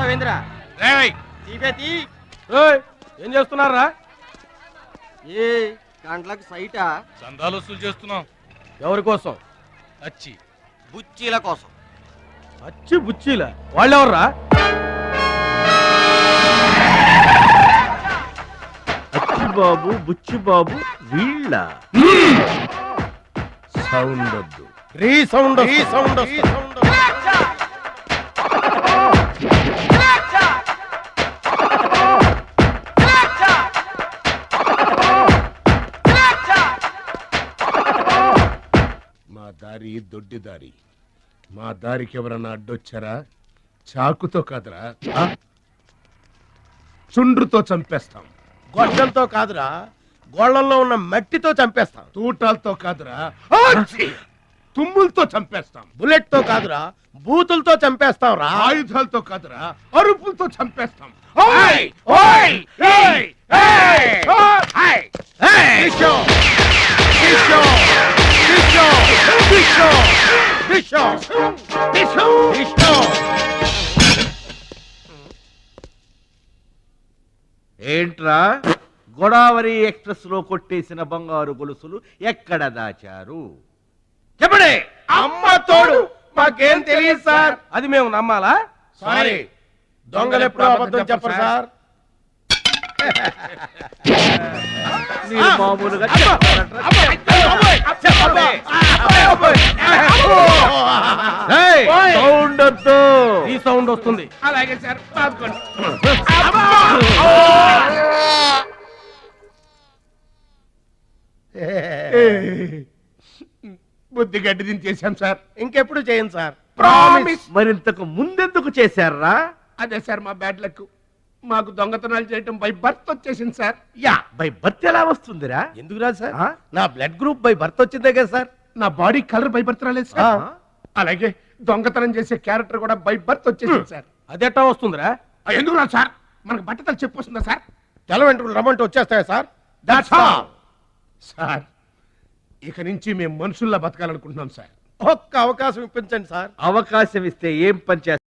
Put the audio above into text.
అర్థమైందిరా? ఏం చేస్తున్నారా? ఏ గంటలకు సైటా? చందాలు వసూలు చేస్తున్నాం. ఎవరి కోసం? అచ్చి బుచ్చీల కోసం. అచ్చి బుచ్చీల వాళ్ళెవర్రా? అచ్చి బాబు బుచ్చి బాబు వీళ్ళ సౌండ్ వద్దు. రీ సౌండ్ మా దారి దొడ్డి దారి. మా దారికి ఎవరన్నా అడ్డొచ్చారా? చాకుతో కాదురా, చుండ్రుతో చంపేస్తాం. గొడ్డలతో కాదురా, గోళ్లలో ఉన్న మట్టితో చంపేస్తాం. తూటాలతో కాదురా, తుమ్ములతో చంపేస్తాం. బుల్లెట్ తో కాదురా, బూతులతో చంపేస్తాం రా. ఆయుధాలతో కాదురా, అరుపులతో చంపేస్తాం. ఏంట్రా గోదావరి ఎక్స్ప్రెస్ లో కొట్టేసిన బంగారు గొలుసులు ఎక్కడ దాచారు? చెప్పండి. అమ్మ తోడు మాకేం తెలియదు సార్. అది మేము నమ్మాలా? సారీ, దొంగలు ఎప్పుడు అబద్ధం చెప్పరు సార్. మీరు మామూలుగా సౌండ్ వద్దు. ఈ సౌండ్ వస్తుంది. అలాగే సార్. బుద్ధి గడ్డి దించేశాం సార్. ఇంకెప్పుడు చేయండి సార్. ప్రామిస్. మరింతకు ముందెందుకు చేశారా? అదే సార్ మా బ్యాడ్ లక్. మాకు దొంగతనాలు చేయటం బై బర్త్ వచ్చేసింది సార్. యా, బై బర్త్ ఎలా వస్తుందిరా? ఎందుకు రాదు సార్? ఆ? నా బ్లడ్ గ్రూప్ బై బర్త్ వచ్చిందే కదా సార్. నా బాడీ కలర్ బై బర్త్ రాలేదు సార్. అలాగే దొంగతనం చేసే క్యారెక్టర్ కూడా బై బర్త్ వచ్చేసింది సార్. అదెట్టా వస్తుందిరా? ఎందుకు రాదు సార్? మనకు బట్టతలు చెప్పు వస్తుందా సార్? తెల్ల వెంట్రుకలు రమ్మంటే వచ్చేస్తాయా సార్? That's all sir. ఇక నుంచి మేము మనుషుల్లా బతకాలనుకుంటున్నాం సార్. ఒక్క అవకాశం ఇప్పించండి సార్. అవకాశం ఇస్తే ఏం పని చేస్తారు?